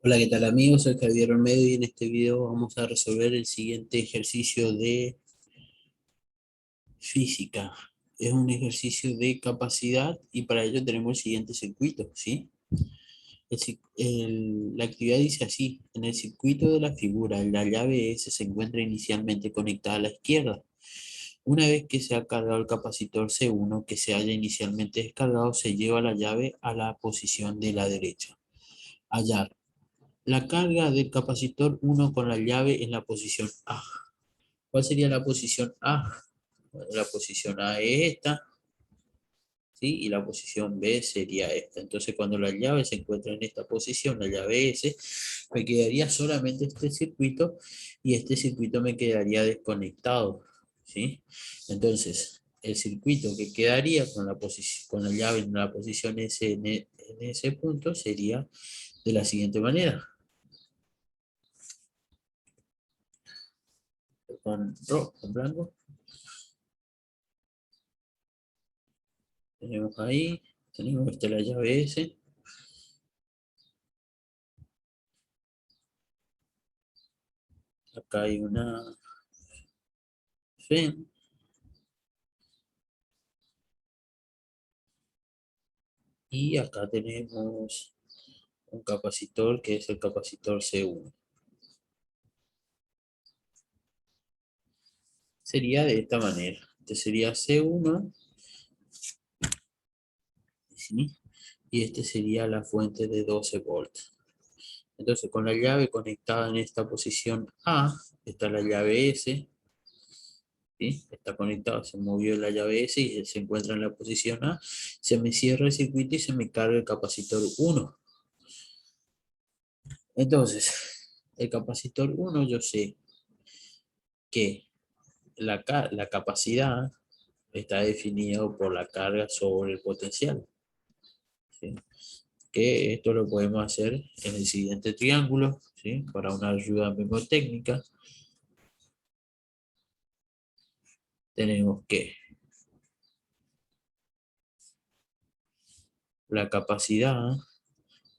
Hola, ¿qué tal amigos? Soy Javier Olmedo y en este video vamos a resolver el siguiente ejercicio de física. Es un ejercicio de capacidad y para ello tenemos el siguiente circuito, ¿sí? La actividad dice así: en el circuito de la figura, la llave S se encuentra inicialmente conectada a la izquierda. Una vez que se ha cargado el capacitor C1 que se haya inicialmente descargado, se lleva la llave a la posición de la derecha. Hallar la carga del capacitor 1 con la llave en la posición A. ¿Cuál sería la posición A? Bueno, la posición A es esta, ¿sí? Y la posición B sería esta. Entonces, cuando la llave se encuentra en esta posición, la llave S, me quedaría solamente este circuito y este circuito me quedaría desconectado, ¿sí? Entonces, el circuito que quedaría con con la llave en la posición S en ese punto sería de la siguiente manera. Con blanco. Tenemos ahí, tenemos esta la llave S. Acá hay una FEM. Y acá tenemos un capacitor que es el capacitor C1. Sería de esta manera. Este sería C1, ¿sí? Y este sería la fuente de 12 volts. Entonces, con la llave conectada en esta posición A, está la llave S, ¿sí? Está conectada, se movió la llave S y se encuentra en la posición A. Se me cierra el circuito y se me carga el capacitor 1. Entonces, el capacitor 1 yo sé que la capacidad está definido por la carga sobre el potencial, ¿sí? Que esto lo podemos hacer en el siguiente triángulo, ¿sí? Para una ayuda mnemotécnica, tenemos que la capacidad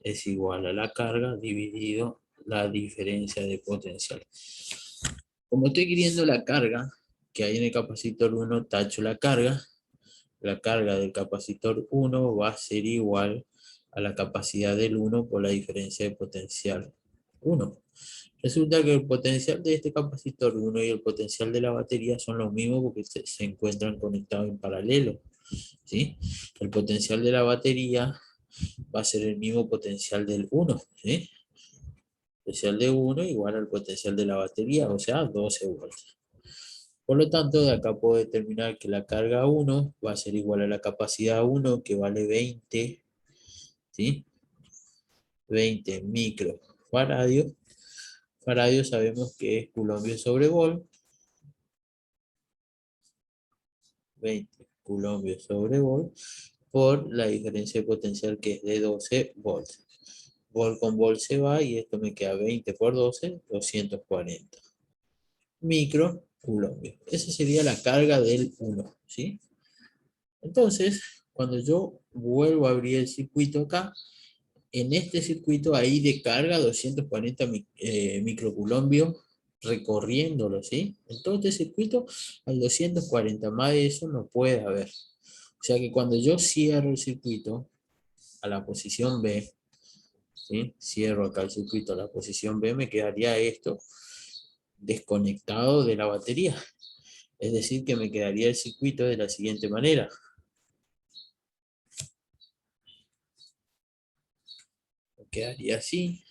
es igual a la carga dividido la diferencia de potencial. Como estoy queriendo la carga que hay en el capacitor 1, tacho la carga del capacitor 1 va a ser igual a la capacidad del 1 por la diferencia de potencial 1. Resulta que el potencial de este capacitor 1 y el potencial de la batería son los mismos porque se encuentran conectados en paralelo, ¿sí? El potencial de la batería va a ser el mismo potencial del 1, ¿sí? El potencial de 1 igual al potencial de la batería, o sea, 12 volts. Por lo tanto, de acá puedo determinar que la carga 1 va a ser igual a la capacidad 1, que vale 20, ¿sí? 20 microfaradios. Faradio sabemos que es coulombios sobre volt. 20 coulombios sobre volt por la diferencia de potencial que es de 12 volts. Volt con volt se va y esto me queda 20 por 12, 240 micro coulombios. Esa sería la carga del 1, ¿sí? Entonces, cuando yo vuelvo a abrir el circuito acá, en este circuito ahí de carga 240 microcoulombios recorriéndolo, ¿sí? En todo este circuito hay 240, más de eso no puede haber. O sea que cuando yo cierro el circuito a la posición B, ¿sí? Cierro acá el circuito a la posición B, me quedaría esto desconectado de la batería. Es decir, que me quedaría el circuito de la siguiente manera. Me quedaría así.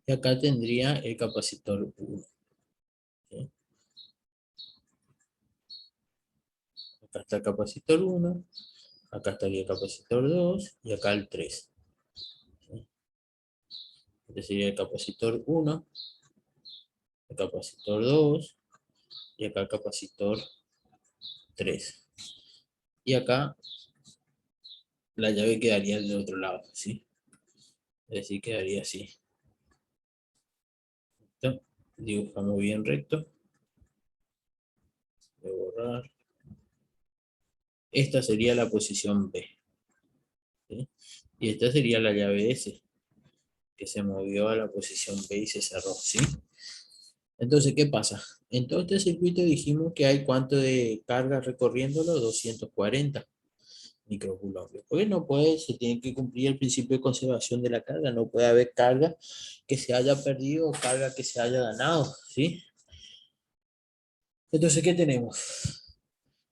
Y acá tendría el capacitor 1, ¿sí? Acá está el capacitor 1, acá estaría el capacitor 2 y acá el 3, ¿sí? Este sería el capacitor 1, el capacitor 2 y acá el capacitor 3. Y acá la llave quedaría del otro lado, ¿sí? Es decir, quedaría así. Esto, dibujamos bien recto. Voy a borrar. Esta sería la posición B. ¿Sí? Y esta sería la llave S, que se movió a la posición B y se cerró, ¿sí? Entonces, ¿qué pasa? En todo este circuito dijimos que hay cuánto de carga recorriéndolo, 240 microcoulombios. Porque no puede, se tiene que cumplir el principio de conservación de la carga, no puede haber carga que se haya perdido o carga que se haya ganado, ¿sí? Entonces, ¿qué tenemos?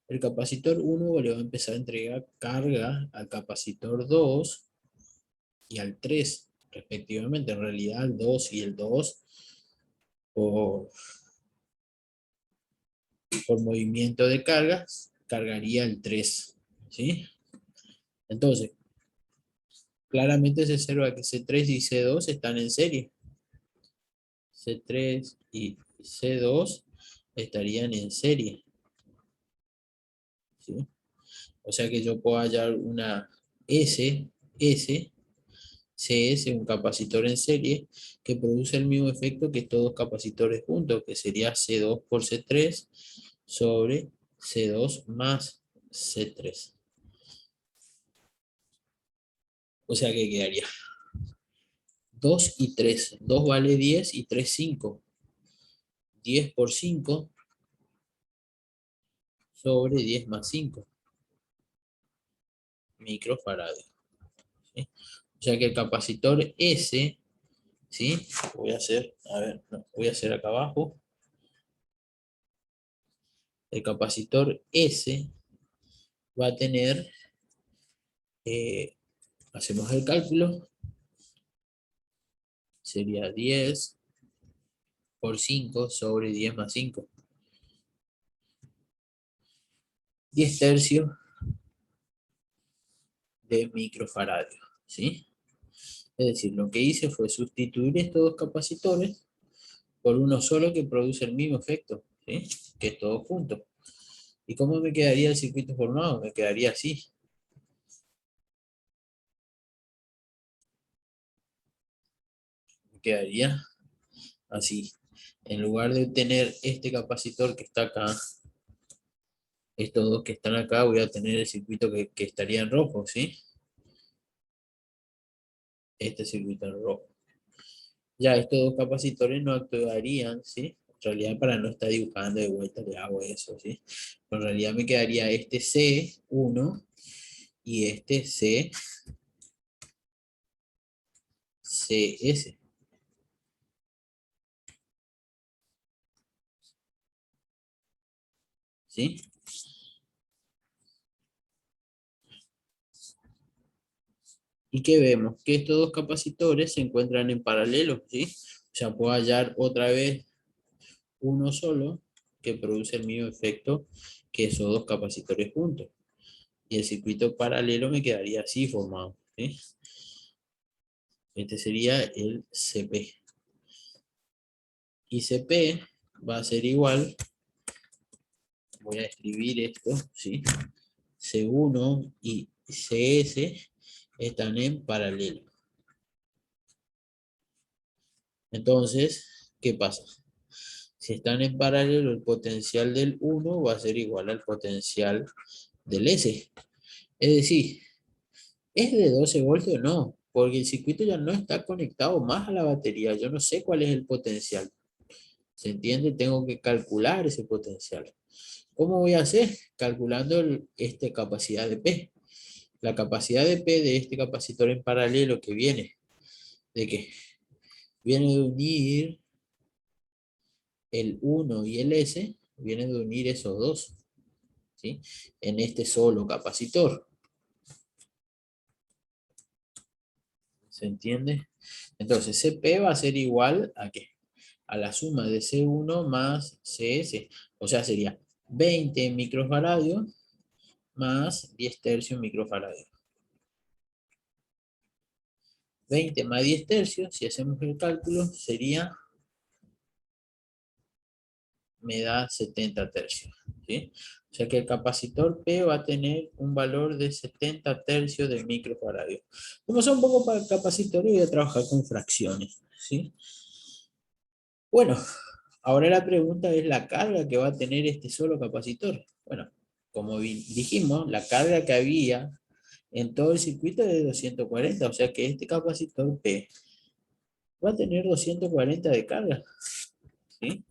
El capacitor 1 le va a empezar a entregar carga al capacitor 2 y al 3 respectivamente. En realidad, el 2 y el 2 por, por movimiento de cargas, cargaría el 3, ¿sí? Entonces, claramente se observa que C3 y C2 están en serie. C3 y C2 estarían en serie, ¿sí? O sea que yo puedo hallar una S, CS, un capacitor en serie, que produce el mismo efecto que estos dos capacitores juntos, que sería C2 por C3 sobre C2 más C3. O sea que quedaría 2 y 3. 2 vale 10 y 3 5. 10 por 5 sobre 10 más 5 microfarados, ¿sí? O sea que el capacitor S, ¿sí? Voy a hacer, a ver, no, voy a hacer acá abajo. El capacitor S va a tener, hacemos el cálculo, sería 10 por 5 sobre 10 más 5. 10 tercios de microfaradio, ¿sí? Es decir, lo que hice fue sustituir estos dos capacitores por uno solo que produce el mismo efecto, ¿sí? Que es todo junto. ¿Y cómo me quedaría el circuito formado? Me quedaría así. Me quedaría así. En lugar de tener este capacitor que está acá, estos dos que están acá, voy a tener el circuito que estaría en rojo, ¿sí? Este circuito en rojo. Ya estos dos capacitores no actuarían, ¿sí? En realidad para no estar dibujando de vuelta le hago eso, ¿sí? Pero en realidad me quedaría este C1 y este CS, ¿sí? ¿Y qué vemos? Que estos dos capacitores se encuentran en paralelo, ¿sí? O sea, puedo hallar otra vez uno solo que produce el mismo efecto que esos dos capacitores juntos. Y el circuito paralelo me quedaría así formado, ¿sí? Este sería el CP. Y CP va a ser igual, voy a escribir esto, ¿sí? C1 y CS están en paralelo. Entonces, ¿qué pasa? Si están en paralelo, el potencial del 1 va a ser igual al potencial del S. Es decir, ¿es de 12 voltios o no? Porque el circuito ya no está conectado más a la batería. Yo no sé cuál es el potencial. ¿Se entiende? Tengo que calcular ese potencial. ¿Cómo voy a hacer? Calculando este capacidad de P. La capacidad de P de este capacitor en paralelo que viene, ¿de qué? Viene de unir el 1 y el S, viene de unir esos dos, ¿sí? En este solo capacitor. ¿Se entiende? Entonces, CP va a ser igual a ¿qué? A la suma de C1 más CS. O sea, sería 20 microfaradios más 10 tercios microfaradios. 20 más 10 tercios, si hacemos el cálculo, sería, me da 70 tercios, ¿sí? O sea que el capacitor P va a tener un valor de 70 tercios de microfaradio. Como son poco para capacitores, voy a trabajar con fracciones, ¿sí? Bueno, ahora la pregunta es la carga que va a tener este solo capacitor. Bueno, como dijimos, la carga que había en todo el circuito es de 240, o sea que este capacitor P va a tener 240 de carga, ¿sí?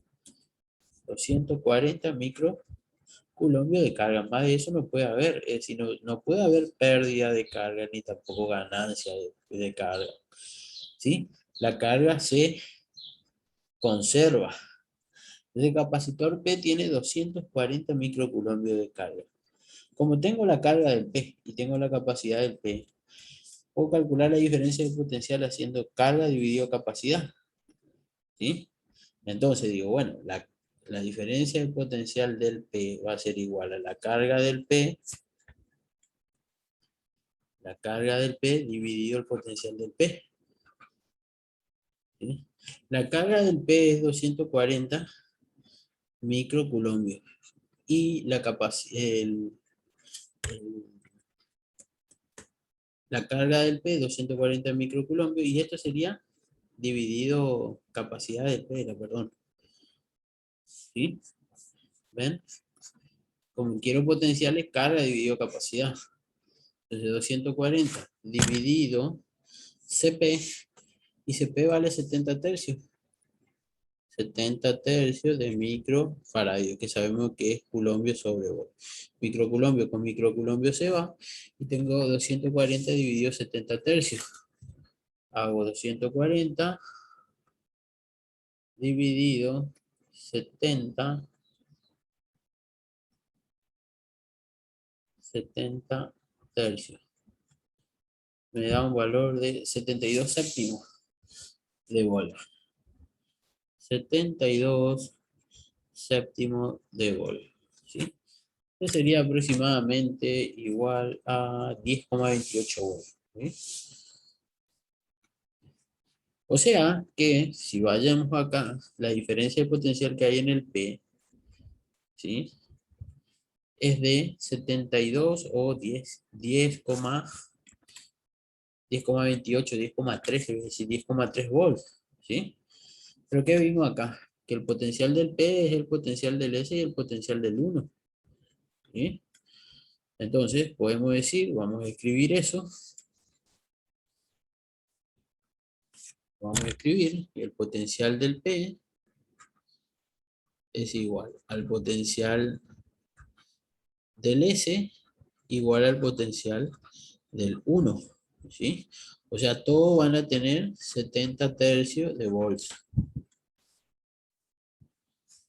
240 microcoulombios de carga, más de eso no puede haber, es decir, no puede haber pérdida de carga ni tampoco ganancia de carga, ¿sí? La carga se conserva. El capacitor P tiene 240 microcoulombios de carga. Como tengo la carga del P y tengo la capacidad del P, puedo calcular la diferencia de potencial haciendo carga dividido capacidad, ¿sí? Entonces digo, bueno, la diferencia de potencial del P va a ser igual a la carga del P dividido el potencial del P, ¿sí? La carga del P es 240 microcoulombios y la carga del P 240 microcoulombios y esto sería dividido capacidad del P, perdón, ¿sí? ¿Ven? Como quiero potenciales, carga dividido capacidad. Entonces 240 dividido CP, y CP vale 70 tercios. 70 tercios de microfaradio, que sabemos que es culombio sobre volt. Microculombio con microculombio se va, y tengo 240 dividido 70 tercios. Hago 240 dividido 70 tercios. Me da un valor de 72 séptimos de volt. 72 séptimos de volt, ¿sí? Que sería aproximadamente igual a 10,28 volts, ¿sí? O sea que si vayamos acá, la diferencia de potencial que hay en el P, ¿sí? Es de 72 o 10,28, 10,3, es decir, 10,3 volts, ¿sí? Pero ¿qué vimos acá? Que el potencial del P es el potencial del S y el potencial del 1, ¿sí? Entonces podemos decir, vamos a escribir eso. Vamos a escribir que el potencial del P es igual al potencial del S igual al potencial del 1, ¿sí? O sea, todos van a tener 70 tercios de volts,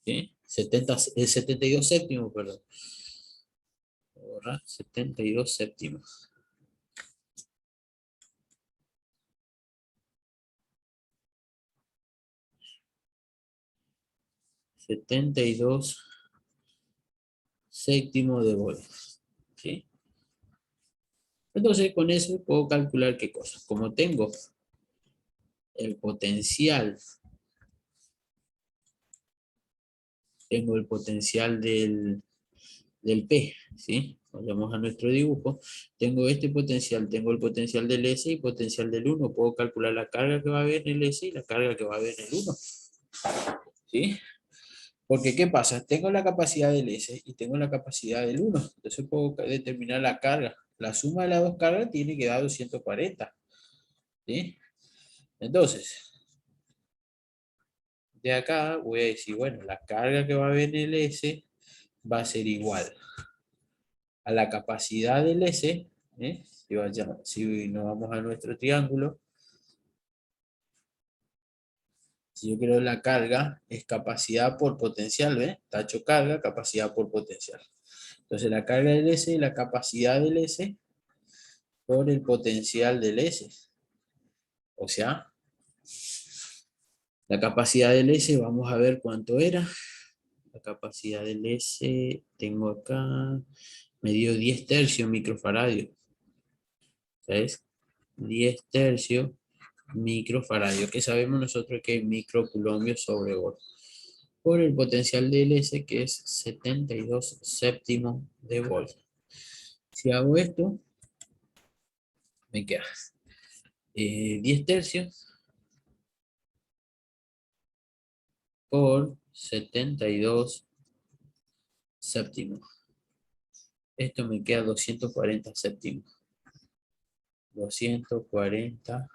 ¿sí? 72 séptimos, perdón. Borrar 72 séptimos. 72 séptimos de volts, ¿sí? Entonces, con eso puedo calcular qué cosa. Como tengo el potencial, del P, ¿sí? Vayamos a nuestro dibujo. Tengo este potencial, tengo el potencial del S y potencial del 1. Puedo calcular la carga que va a haber en el S y la carga que va a haber en el 1, ¿sí? Porque, ¿qué pasa? Tengo la capacidad del S y tengo la capacidad del 1. Entonces puedo determinar la carga. La suma de las dos cargas tiene que dar 240, ¿sí? Entonces, de acá voy a decir, bueno, la carga que va a haber en el S va a ser igual a la capacidad del S, ¿eh? Si nos vamos a nuestro triángulo, si yo creo la carga es capacidad por potencial, ¿ves? Tacho carga, capacidad por potencial. Entonces la carga del S es la capacidad del S por el potencial del S. O sea, la capacidad del S, vamos a ver cuánto era. La capacidad del S, tengo acá, me dio 10 tercios microfaradio. ¿Sabes? 10 tercios microfaradio, que sabemos nosotros que es microcoulombo sobre volt, por el potencial del S, que es 72 séptimos de volt. Si hago esto, me queda 10 tercios por 72 séptimos. Esto me queda 240 séptimos. 240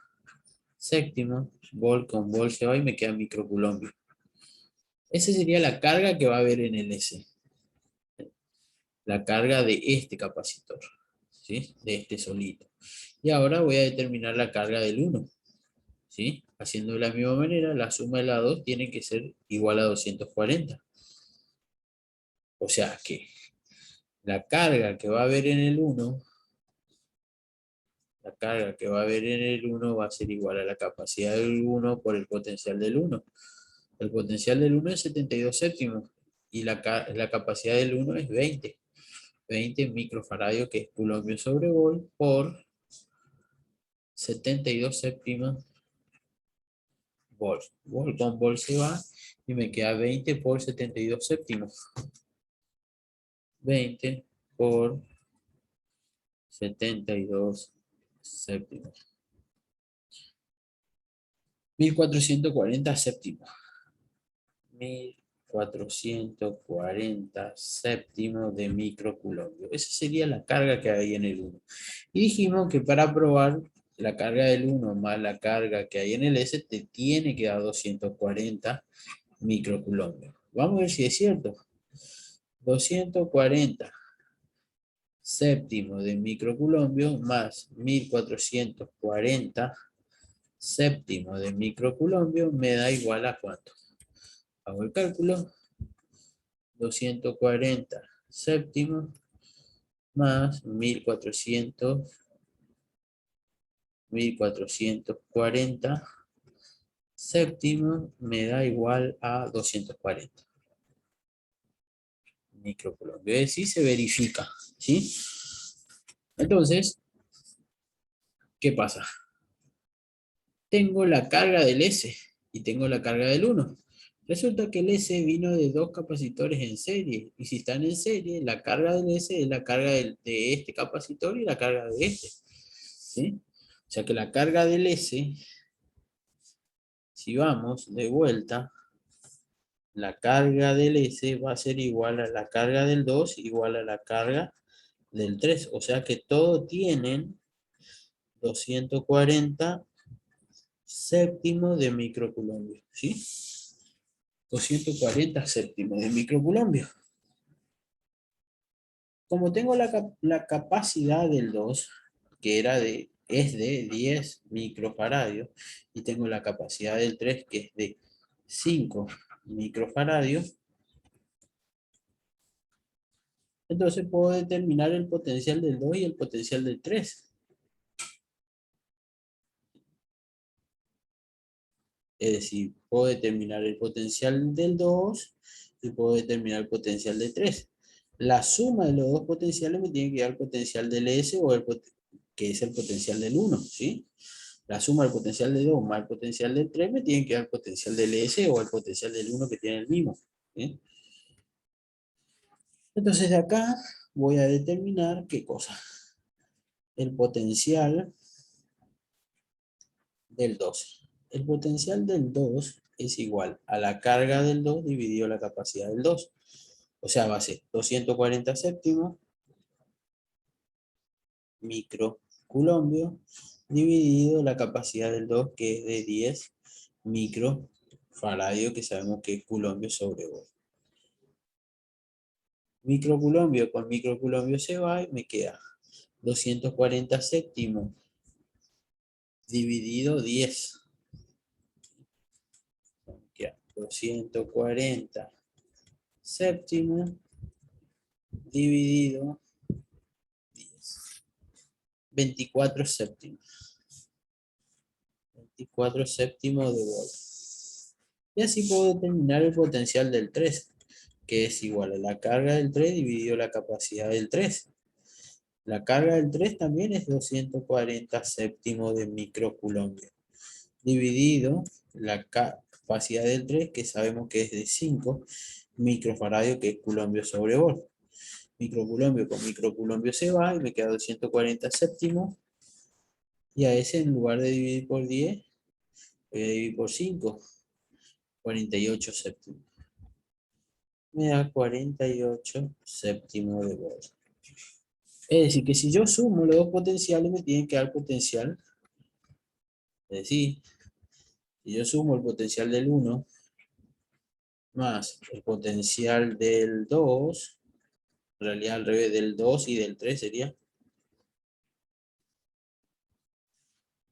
séptimos. Vol con vol se va y me queda microcoulombios. Esa sería la carga que va a haber en el S. La carga de este capacitor. ¿Sí? De este solito. Y ahora voy a determinar la carga del 1. ¿Sí? Haciendo de la misma manera, la suma de las dos tiene que ser igual a 240. O sea que la carga que va a haber en el 1, la carga que va a haber en el 1 va a ser igual a la capacidad del 1 por el potencial del 1. El potencial del 1 es 72 séptimos y la capacidad del 1 es 20. 20 microfaradios, que es coulombios sobre vol, por 72 séptimos vol. Vol con vol se va y me queda 20 por 72 séptimos. 20 por 72 séptimos. 1440 séptimos. 1440 séptimos de microcoulombios. Esa sería la carga que hay en el 1. Y dijimos que para probar la carga del 1 más la carga que hay en el S, te tiene que dar 240 microcoulombios. Vamos a ver si es cierto. 240 séptimos de microcoulombios más 1440 séptimos de microcoulombios me da igual a ¿cuánto? Hago el cálculo. 240 séptimos más 1440 séptimos me da igual a 240 microcoulombios. Es decir, se verifica, ¿sí? Entonces, ¿qué pasa? Tengo la carga del S y tengo la carga del 1. Resulta que el S vino de dos capacitores en serie. Y si están en serie, la carga del S es la carga de este capacitor y la carga de este. ¿Sí? O sea que la carga del S, si vamos de vuelta, la carga del S va a ser igual a la carga del 2 igual a la carga del 3. O sea que todos tienen 240 séptimos de microcoulombios. ¿Sí? 240 séptimos de microcoulombios. Como tengo la capacidad del 2, que es de 10 microfaradios, y tengo la capacidad del 3, que es de 5 microfaradios, entonces puedo determinar el potencial del 2 y el potencial del 3. Es decir, puedo determinar el potencial del 2 y puedo determinar el potencial del 3. La suma de los dos potenciales me tiene que dar el potencial del S o que es el potencial del 1, ¿sí? La suma del potencial del 2 más el potencial del 3 me tiene que dar el potencial del S o el potencial del 1 que tiene el mismo, ¿sí? Entonces de acá voy a determinar qué cosa. El potencial del 2. El potencial del 2 es igual a la carga del 2 dividido la capacidad del 2. O sea, va a ser 240 séptimos microcoulombios dividido la capacidad del 2, que es de 10 microfaradios, que sabemos que es coulombo sobre volt. Microcoulombo con microcoulombo se va y me queda 240 séptimos dividido 10. 240 séptimos dividido 10. 24 séptimos. 24 séptimos de volt. Y así puedo determinar el potencial del 3, que es igual a la carga del 3 dividido la capacidad del 3. La carga del 3 también es 240 séptimos de microcoulombo, dividido la capacidad del 3, que sabemos que es de 5 microfaradios, que es coulombo sobre volt. Microcoulombo con microcoulombo se va y me queda 240 séptimos. Y a ese, en lugar de dividir por 10, voy a dividir por 5. 48 séptimos. Me da 48 séptimos de volt. Es decir, que si yo sumo los dos potenciales, me tienen que dar potencial. Es decir, si yo sumo el potencial del 1 más el potencial del 2, en realidad al revés del 2 y del 3 sería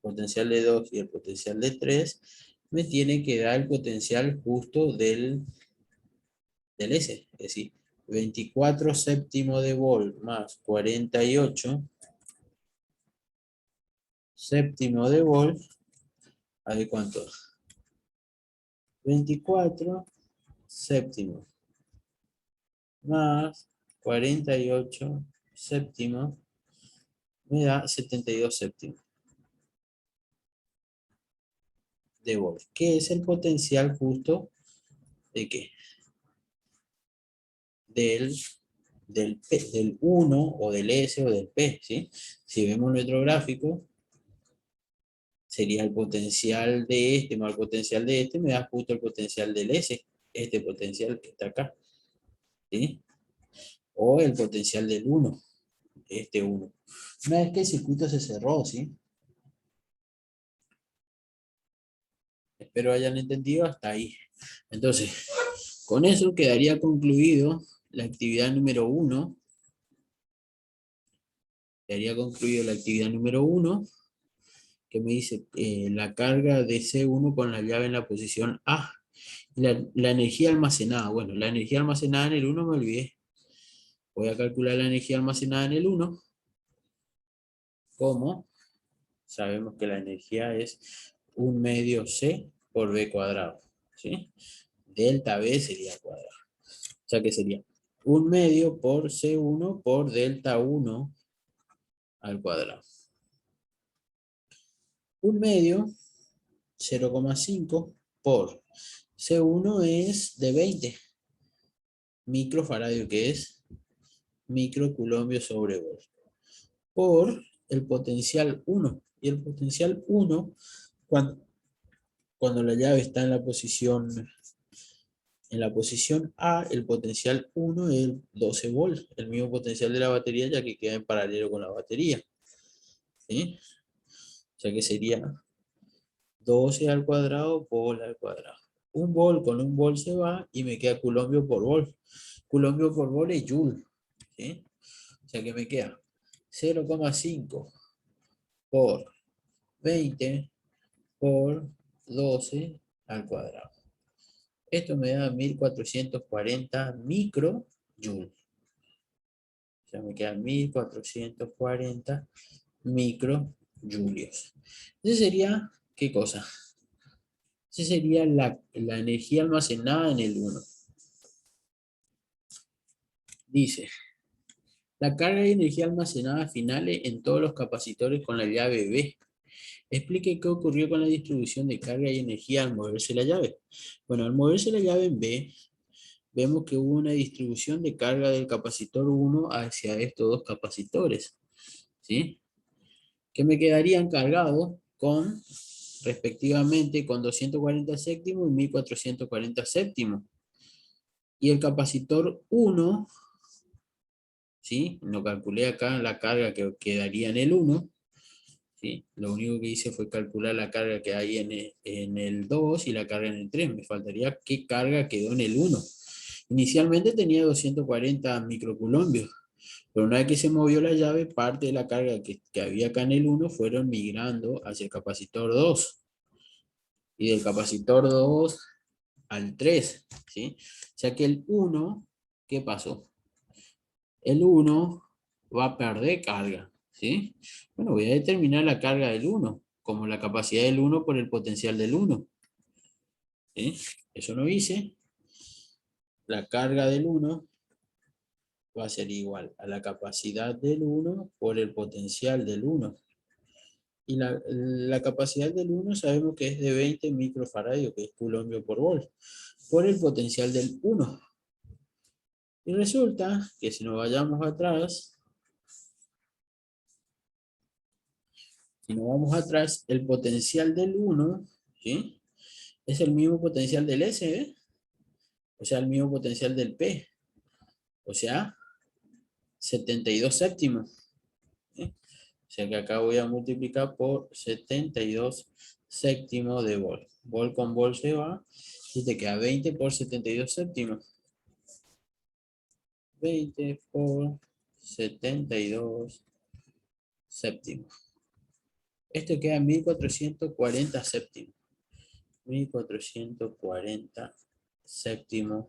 potencial de 2 y el potencial de 3, me tiene que dar el potencial justo del S. Es decir, 24 séptimos de volt más 48 séptimos de volt. ¿A ver cuánto? 24 séptimos más 48 séptimos me da 72 séptimos de volt. ¿Qué es el potencial justo de qué? Del 1 o del S o del P, ¿sí? Si vemos nuestro gráfico, sería el potencial de este más el potencial de este, me da justo el potencial del S, este potencial que está acá, ¿sí? O el potencial del 1, este 1. Una vez que el circuito se cerró, ¿sí? Espero hayan entendido hasta ahí. Entonces, con eso quedaría concluido la actividad número 1. Quedaría concluido la actividad número 1, que me dice la carga de C1 con la llave en la posición A. La energía almacenada. Bueno, la energía almacenada en el 1 me olvidé. Voy a calcular la energía almacenada en el 1. ¿Cómo? Sabemos que la energía es 1 medio C por B cuadrado. ¿Sí? Delta B sería cuadrado. O sea que sería 1 medio por C1 por delta 1 al cuadrado. 1 medio, 0,5 por C1 es de 20 microfaradio, que es microculombio sobre volt, por el potencial 1. Y el potencial 1, cuando la llave está en la posición A, el potencial 1 es 12 volt, el mismo potencial de la batería, ya que queda en paralelo con la batería. ¿Sí? O sea que sería 12 al cuadrado, volt al cuadrado. Un volt con un volt se va y me queda culombio por volt. Culombio por volt es joule. ¿Sí? O sea que me queda 0,5 por 20 por 12 al cuadrado. Esto me da 1440 microjoules. O sea, me quedan 1440 microjulios. Ese sería, ¿qué cosa? Esa sería la energía almacenada en el 1. Dice, la carga de energía almacenada final en todos los capacitores con la llave B. Explique qué ocurrió con la distribución de carga y energía al moverse la llave. Bueno, al moverse la llave en B, vemos que hubo una distribución de carga del capacitor 1 hacia estos dos capacitores, ¿sí? Que me quedarían cargados con, respectivamente, con 240 séptimos y 1440 séptimos. Y el capacitor 1, ¿sí? Lo calculé acá, la carga que quedaría en el 1, ¿sí? Lo único que hice fue calcular la carga que hay en el 2 y la carga en el 3. Me faltaría qué carga quedó en el 1. Inicialmente tenía 240 microculombios, pero una vez que se movió la llave, parte de la carga que había acá en el 1 fueron migrando hacia el capacitor 2. Y del capacitor 2 al 3, ¿sí? O sea que el 1, ¿qué pasó? El 1 va a perder carga, ¿sí? Bueno, voy a determinar la carga del 1, como la capacidad del 1 por el potencial del 1. ¿Sí? Eso no hice. La carga del 1 va a ser igual a la capacidad del 1 por el potencial del 1. Y la capacidad del 1 sabemos que es de 20 microfaradios, que es culombio por volt, por el potencial del 1. Y resulta que si nos vayamos atrás, el potencial del 1, ¿sí? Es el mismo potencial del S, ¿eh? O sea, el mismo potencial del P. O sea, 72 séptimos. ¿Eh? O sea que acá voy a multiplicar por 72 séptimos de volt. Volt con volt se va y te queda 20 por 72 séptimos. 20 por 72 séptimos. Esto queda en 1440 séptimos. 1440 séptimos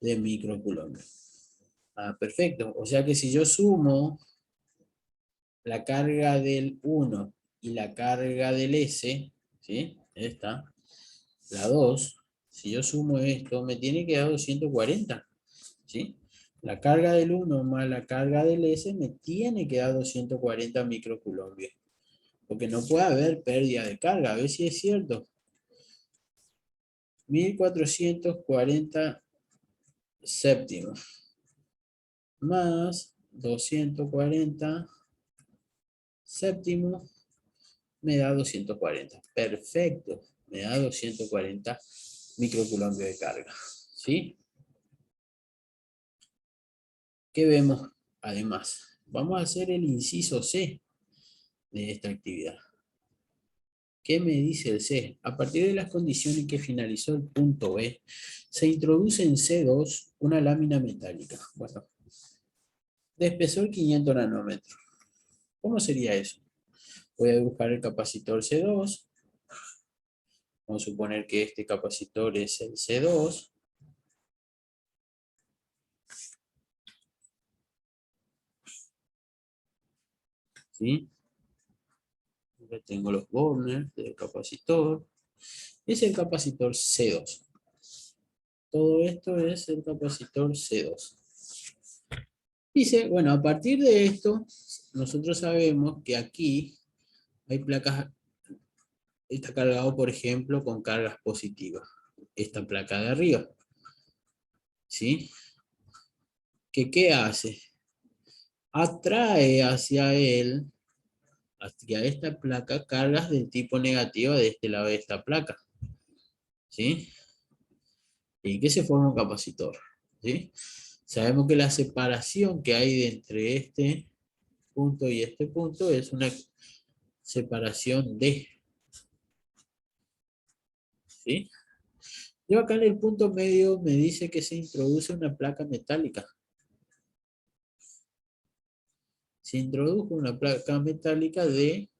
de microcoulomb. Ah, perfecto. O sea que si yo sumo la carga del 1 y la carga del S, ¿sí? Esta, la 2, si yo sumo esto, me tiene que dar 240, ¿sí? La carga del 1 más la carga del S me tiene que dar 240 microcoulombios. Porque no puede haber pérdida de carga. A ver si es cierto. 1440 séptimos más 240 séptimos me da 240. Perfecto. Me da 240 microcoulombios de carga. ¿Sí? ¿Qué vemos? Además, vamos a hacer el inciso C de esta actividad. ¿Qué me dice el C? A partir de las condiciones que finalizó el punto B, se introduce en C2 una lámina metálica. Bueno, de espesor 500 nanómetros. ¿Cómo sería eso? Voy a buscar el capacitor C2. Vamos a suponer que este capacitor es el C2. ¿Sí? Acá tengo los bornes del capacitor. Es el capacitor C2. Todo esto es el capacitor C2. Dice, bueno, a partir de esto, nosotros sabemos que aquí hay placas, está cargado, por ejemplo, con cargas positivas. Esta placa de arriba. ¿Sí? ¿Qué hace? Atrae hacia esta placa, cargas del tipo negativo de este lado de esta placa. ¿Sí? ¿Y qué se forma un capacitor? ¿Sí? Sabemos que la separación que hay entre este punto y este punto es una separación D. ¿Sí? Yo acá en el punto medio me dice que se introduce una placa metálica. Se introdujo una placa metálica de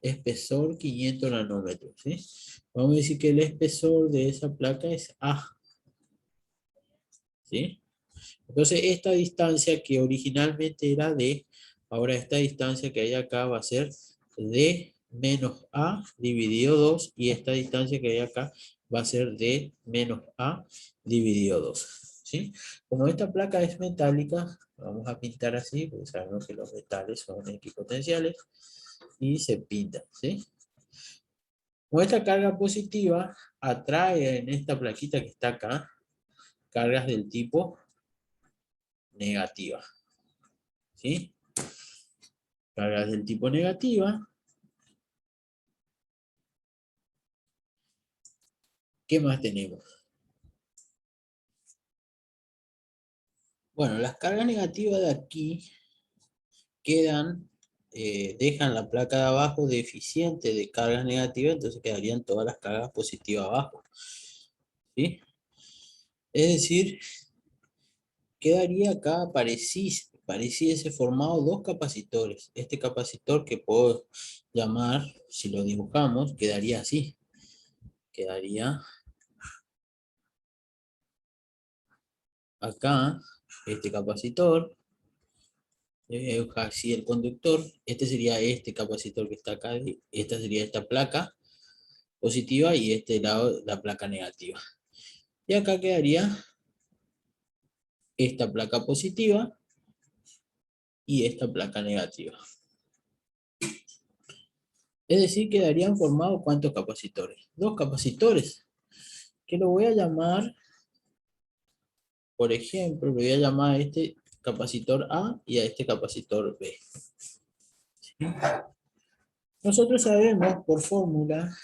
espesor 500 nanómetros. ¿Sí? Vamos a decir que el espesor de esa placa es A. ¿Sí? Entonces esta distancia que originalmente era D, ahora esta distancia que hay acá va a ser D menos A dividido 2 y esta distancia que hay acá va a ser D menos A dividido 2. ¿Sí? Como esta placa es metálica, vamos a pintar así, porque sabemos que los metales son equipotenciales y se pinta. ¿Sí? Como esta carga positiva atrae en esta plaquita que está acá cargas del tipo negativa. ¿Sí? Cargas del tipo negativa. ¿Qué más tenemos? Bueno, las cargas negativas de aquí quedan, dejan la placa de abajo deficiente de cargas negativas, entonces quedarían todas las cargas positivas abajo. ¿Sí? Es decir, quedaría acá, pareciese formado dos capacitores. Este capacitor que puedo llamar, si lo dibujamos, quedaría así. Quedaría acá, este capacitor, así el conductor, este sería este capacitor que está acá, esta sería esta placa positiva y este lado la placa negativa. Y acá quedaría esta placa positiva y esta placa negativa. Es decir, quedarían formados ¿cuántos capacitores? Dos capacitores, que lo voy a llamar, por ejemplo, lo voy a llamar a este capacitor A y a este capacitor B. ¿Sí? Nosotros sabemos por fórmula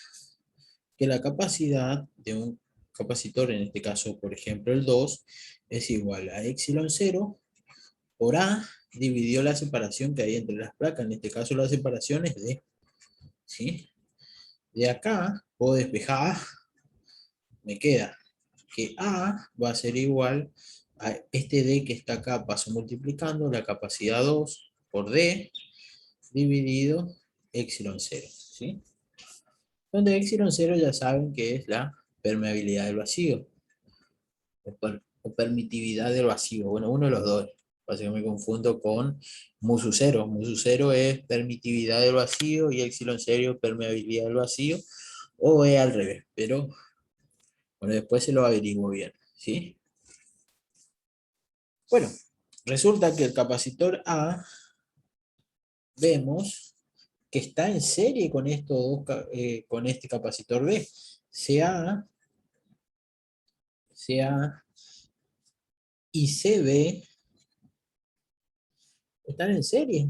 que la capacidad de un capacitor, en este caso, por ejemplo, el 2, es igual a epsilon 0 por A dividido la separación que hay entre las placas. En este caso, la separación es D. ¿Sí? De acá, puedo despejar, me queda que A va a ser igual a este D que está acá, paso multiplicando la capacidad 2 por D dividido epsilon 0. ¿Sí? Donde epsilon 0 ya saben que es la permeabilidad del vacío, o permitividad del vacío. Bueno, uno de los dos. Pasa que me confundo con musu 0. Musu 0 es permitividad del vacío y epsilon 0 permeabilidad del vacío, o es al revés, pero bueno, después se lo averiguo bien. ¿Sí? Bueno, resulta que el capacitor A, vemos que está en serie con, con este capacitor B. CA y CB están en serie.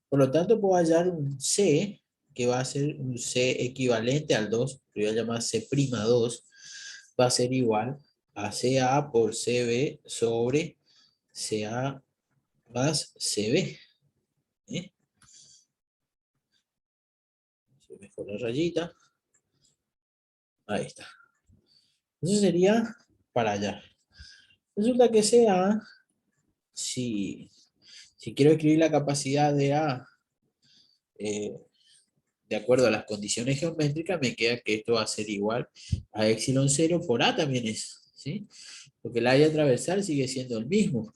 Por lo tanto, puedo hallar un C, que va a ser un C equivalente al 2, que voy a llamar C'2, va a ser igual a CA por CB sobre CA más CB. ¿Eh? Se me fue la rayita. Ahí está. Eso sería para allá. Resulta que CA, si, si quiero escribir la capacidad de A, eh, de acuerdo a las condiciones geométricas, me queda que esto va a ser igual a epsilon 0 por A también es, ¿sí? Porque el área transversal sigue siendo el mismo,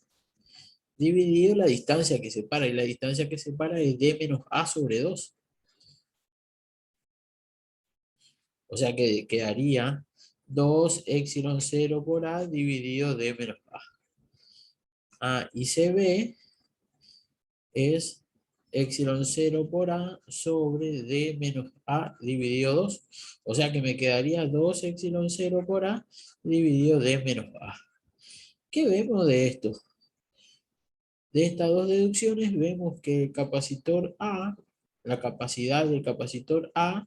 dividido la distancia que separa, y la distancia que separa es D menos A sobre 2. O sea que quedaría 2 epsilon 0 por A dividido D menos A. A y CB es epsilon 0 por A sobre D menos A dividido 2. O sea que me quedaría 2 epsilon 0 por A dividido D menos A. ¿Qué vemos de esto? De estas dos deducciones vemos que el capacitor A, la capacidad del capacitor A,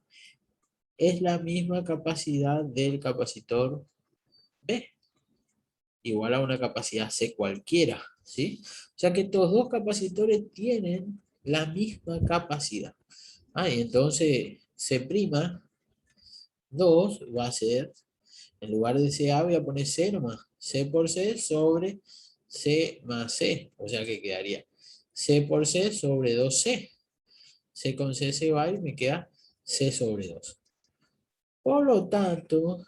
es la misma capacidad del capacitor B, igual a una capacidad C cualquiera, ¿sí? O sea que estos dos capacitores tienen la misma capacidad. Y entonces C'2 va a ser, en lugar de CA voy a poner C nomás, C por C sobre C más C, o sea que quedaría C por C sobre 2C. C con C se va y me queda C sobre 2. Por lo tanto,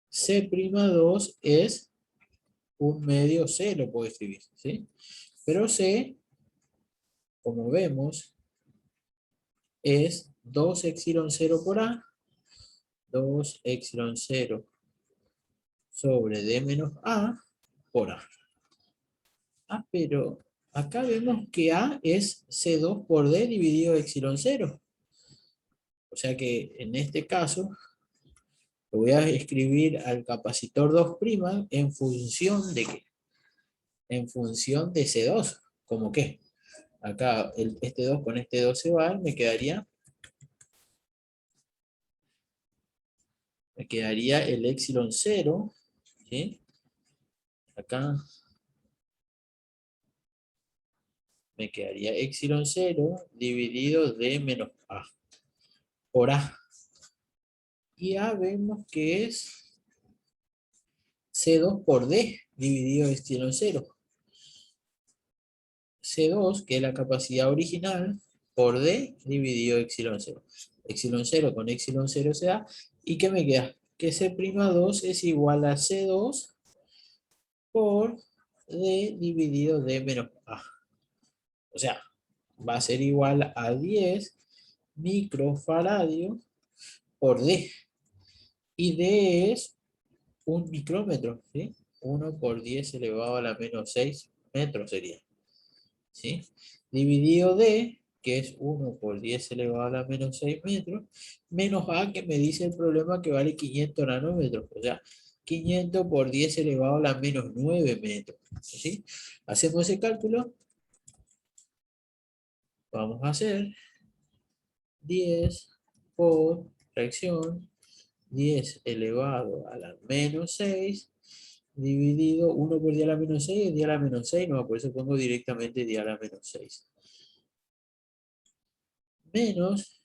C'2 es un medio C, lo puedo escribir, ¿sí? Pero C, como vemos, es 2 epsilon 0 por A, 2 epsilon 0 sobre D menos A por A. Pero acá vemos que A es C2 por D dividido epsilon 0. O sea que en este caso voy a escribir al capacitor 2' en función de ¿qué? En función de C2. ¿Cómo qué? Acá este 2 con este 2 se va, me quedaría el epsilon 0, ¿sí? Acá me quedaría epsilon 0 dividido de menos A por A. Y A vemos que es C2 por D dividido epsilon 0. C2, que es la capacidad original, por D dividido epsilon 0. Epsilon 0 con epsilon 0 se da. ¿Y qué me queda? Que C'2 es igual a C2 por D dividido D menos A. O sea, va a ser igual a 10 microfaradios por D. Y D es un micrómetro, ¿sí? 1 por 10 elevado a la menos 6 metros sería, ¿sí? Dividido D, que es 1 por 10 elevado a la menos 6 metros, menos A, que me dice el problema que vale 500 nanómetros, o sea, 500 por 10 elevado a la menos 9 metros, ¿sí? Hacemos ese cálculo, vamos a hacer 10 por fracción 10 elevado a la menos 6 dividido 1 por 10 a la menos 6 es 10 a la menos 6, no, por eso pongo directamente 10 a la menos 6. Menos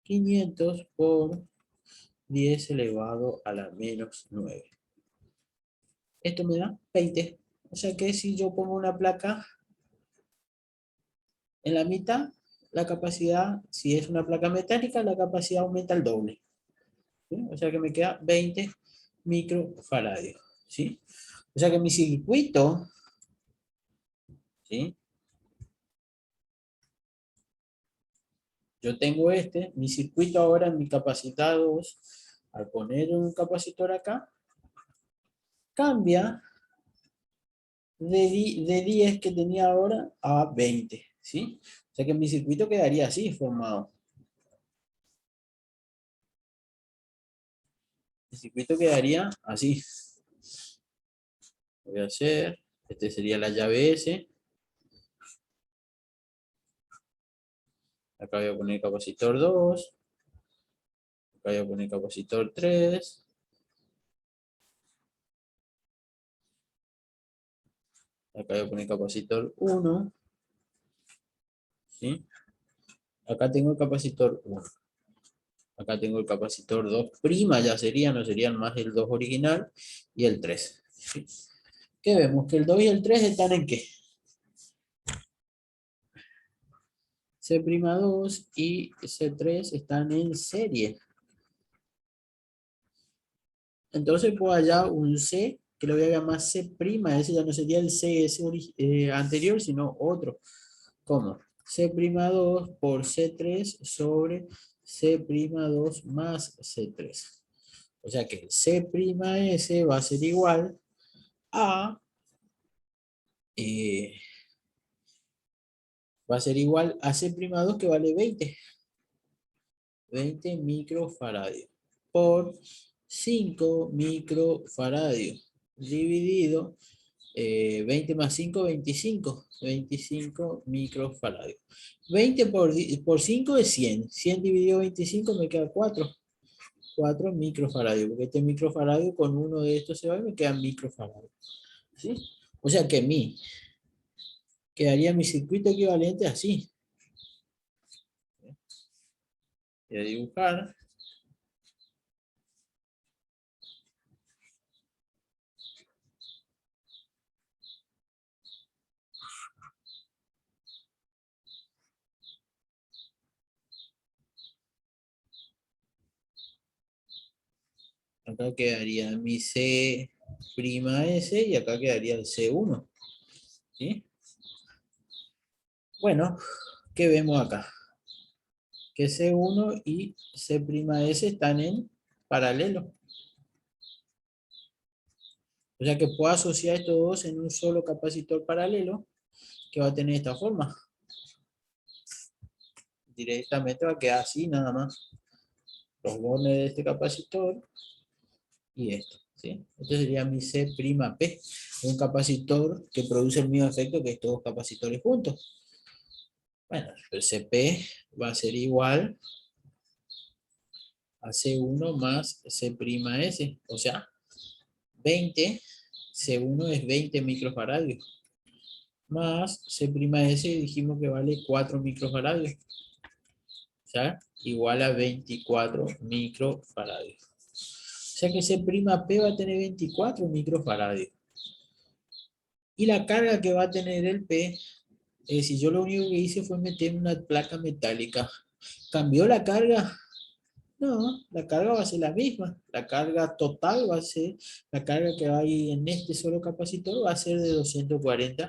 500 por 10 elevado a la menos 9. Esto me da 20. O sea que si yo pongo una placa en la mitad, la capacidad, si es una placa metálica, la capacidad aumenta al doble. ¿Sí? O sea que me queda 20 microfaradios. ¿Sí? O sea que mi circuito, ¿sí? Yo tengo mi circuito ahora en mi capacidad 2, al poner un capacitor acá, cambia de 10 que tenía ahora a 20, ¿sí? O sea que mi circuito quedaría así formado. El circuito quedaría así. Voy a hacer, este sería la llave S. Acá voy a poner capacitor 2. Acá voy a poner capacitor 3. Acá voy a poner capacitor 1. ¿Sí? Acá tengo el capacitor 1. Acá tengo el capacitor 2', ya sería, no serían más el 2 original y el 3. ¿Sí? ¿Qué vemos? Que el 2 y el 3 están en ¿qué? C'2 y C3 están en serie. Entonces puedo hallar un C, que lo voy a llamar C', ese ya no sería el CS anterior, sino otro. ¿Cómo? C'2 por C3 sobre C'2 más C3. O sea que C'(S) va a ser igual a eh, C'2 que vale 20 microfaradios por 5 microfaradios dividido 20 más 5, 25 microfaradios. 20 por 5 es 100. 100 dividido 25 me queda 4 microfaradios, porque este microfaradio con uno de estos se va y me queda microfaradios. ¿Sí? O sea que quedaría mi circuito equivalente así. Voy a dibujar. Acá quedaría mi C'(S) y acá quedaría el C1. ¿Sí? Bueno, ¿qué vemos acá? Que C1 y C'(S) están en paralelo. O sea que puedo asociar estos dos en un solo capacitor paralelo que va a tener esta forma. Directamente va a quedar así nada más. Los bornes de este capacitor y esto. ¿Sí? Este sería mi C'(P), un capacitor que produce el mismo efecto que estos capacitores juntos. Bueno, el CP va a ser igual a C1 más C'(S). O sea, 20, C1 es 20 microfaradios. Más C'(S) dijimos que vale 4 microfaradios. O sea, igual a 24 microfaradios. O sea que C'(P) va a tener 24 microfaradios. Y la carga que va a tener el P, si yo lo único que hice fue meter una placa metálica, ¿cambió la carga? No, la carga va a ser la misma. La carga total va a ser, la carga que hay en este solo capacitor va a ser de 240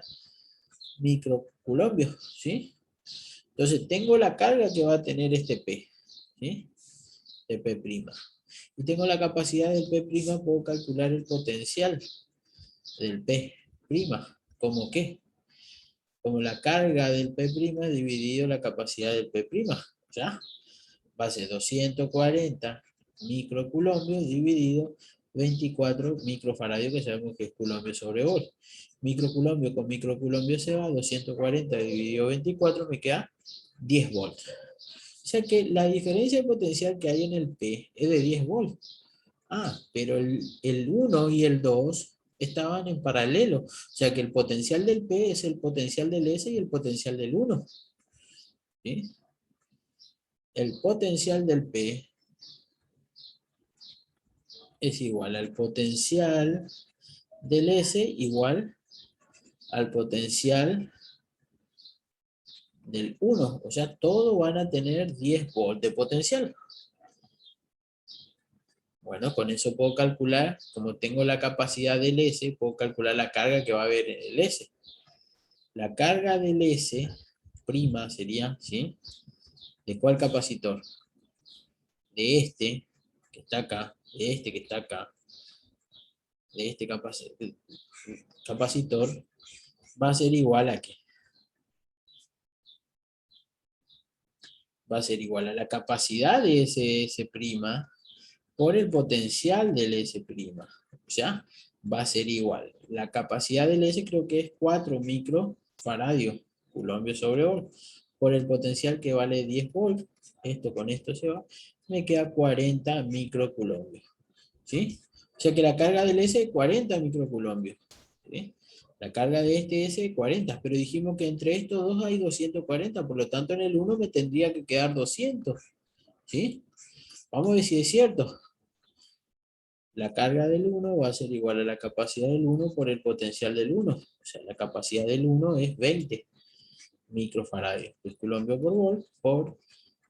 microcoulombios, ¿sí? Entonces tengo la carga que va a tener este P, ¿sí? De P'. Y tengo la capacidad del P', puedo calcular el potencial del P'. ¿Cómo qué? Como la carga del P' dividido la capacidad del P'. ¿Ya? Va a ser 240 microcoulombios dividido 24 microfaradios, que sabemos que es coulombo sobre volt. Microcoulombo con microcoulombo se va, 240 dividido 24 me queda 10 volts. O sea que la diferencia de potencial que hay en el P es de 10 volts. Ah, pero el 1 y el 2 estaban en paralelo. O sea que el potencial del P es el potencial del S y el potencial del 1. ¿Sí? El potencial del P es igual al potencial del S igual al potencial del 1. O sea, todos van a tener 10 volts de potencial. Bueno, con eso puedo calcular, como tengo la capacidad del S, puedo calcular la carga que va a haber en el S. La carga del S prima sería, ¿sí? ¿De cuál capacitor? De este, que está acá, de este que está acá, de este capacitor, va a ser igual a ¿qué? Va a ser igual a la capacidad de ese S' por el potencial del S'. O sea, va a ser igual. La capacidad del S creo que es 4 microfaradios, coulombios sobre volt, por el potencial que vale 10 volts. Esto con esto se va. Me queda 40 microcoulombios. ¿Sí? O sea que la carga del S es 40 microcoulombios. ¿Sí? La carga de este es 40, pero dijimos que entre estos dos hay 240, por lo tanto en el 1 me tendría que quedar 200. ¿Sí? Vamos a ver si es cierto. La carga del 1 va a ser igual a la capacidad del 1 por el potencial del 1. O sea, la capacidad del 1 es 20 microfaradios. El coulombo por volt por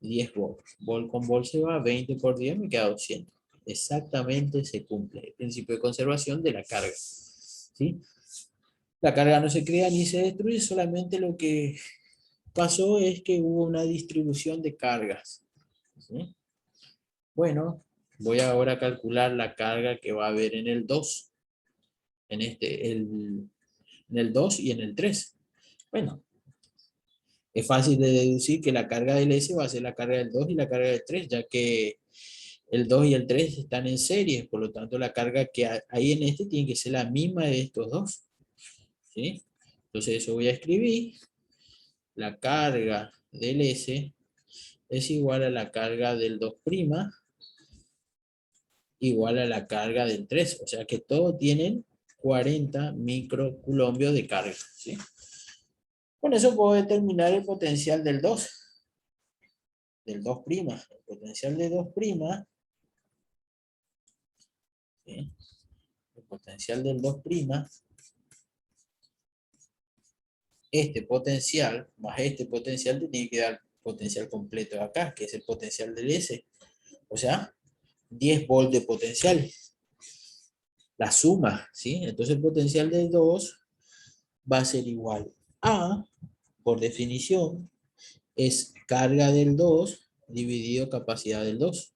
10 volts. Volt con volt se va, 20 por 10 me queda 200. Exactamente se cumple el principio de conservación de la carga. ¿Sí? La carga no se crea ni se destruye, solamente lo que pasó es que hubo una distribución de cargas. ¿Sí? Bueno, voy ahora a calcular la carga que va a haber en el 2. En el 2 y en el 3. Bueno, es fácil de deducir que la carga del S va a ser la carga del 2 y la carga del 3, ya que el 2 y el 3 están en serie, por lo tanto la carga que hay en este tiene que ser la misma de estos dos. ¿Sí? Entonces eso voy a escribir. La carga del S es igual a la carga del 2' igual a la carga del 3. O sea que todos tienen 40 microcoulombios de carga. ¿Sí? Con eso puedo determinar el potencial del 2. Del 2'. El potencial de 2'. ¿Sí? El potencial del 2'. Este potencial más este potencial te tiene que dar potencial completo de acá, que es el potencial del S. O sea, 10 volts de potencial. La suma, ¿sí? Entonces el potencial del 2 va a ser igual a, por definición, es carga del 2 dividido capacidad del 2'.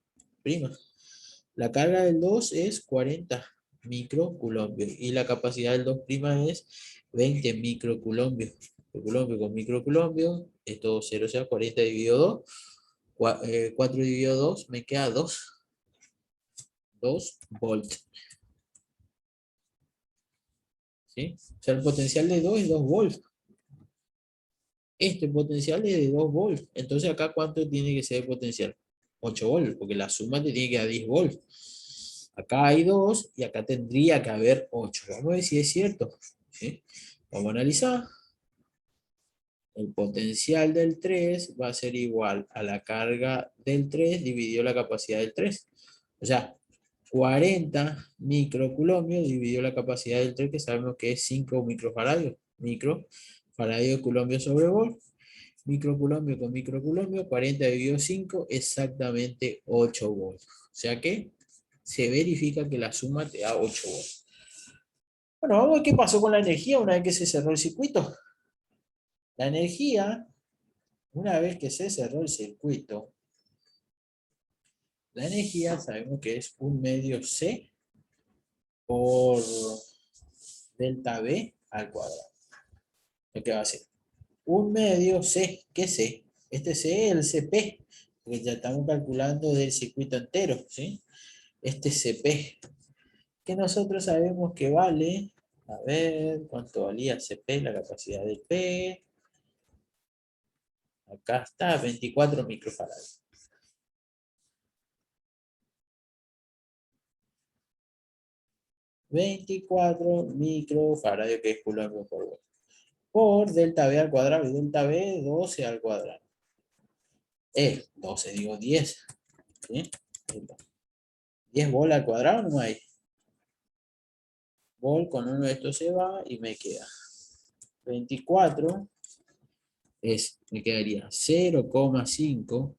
La carga del 2 es 40 microcoulombios y la capacidad del 2' es 20 microcoulombios. Coulombo con microcoulombios, esto 0, o sea, 40 dividido 2, 4 dividido 2, me queda 2 volts. ¿Sí? O sea, el potencial de 2 es 2 volts. Este potencial es de 2 volts. Entonces acá, ¿cuánto tiene que ser el potencial? 8 volts, porque la suma te tiene que dar 10 volts. Acá hay 2 y acá tendría que haber 8. Vamos a ver si es cierto. ¿Sí? Vamos a analizar. El potencial del 3 va a ser igual a la carga del 3 dividido la capacidad del 3. O sea, 40 microcoulombios dividido la capacidad del 3, que sabemos que es 5 microfaradios. Microfaradio de coulombo sobre volt. Microcoulombo con microcoulombo, 40 dividido 5, exactamente 8 volts. O sea que se verifica que la suma te da 8 volts. Bueno, vamos a ver qué pasó con la energía una vez que se cerró el circuito. La energía, una vez que se cerró el circuito, la energía sabemos que es 1 medio C por delta B al cuadrado. Lo que va a ser 1 medio C. ¿Qué C? Este C es el CP, porque ya estamos calculando del circuito entero, ¿sí? Este CP, que nosotros sabemos que vale, a ver, ¿cuánto valía el CP? La capacidad del P. Acá está, 24 microfarads. 24 microfarads, que es coulomb por volt. Por delta V al cuadrado, y delta V 12 al cuadrado. 12, digo 10. ¿Sí? 10 volt al cuadrado no hay. Volt con uno de estos se va y me queda 24 me quedaría 0,5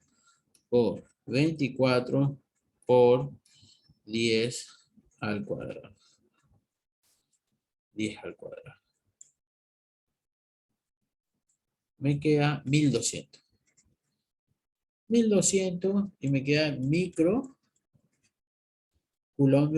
por 24 por 10 al cuadrado. 10 al cuadrado. Me queda 1200. 1200 y me queda micro coulomb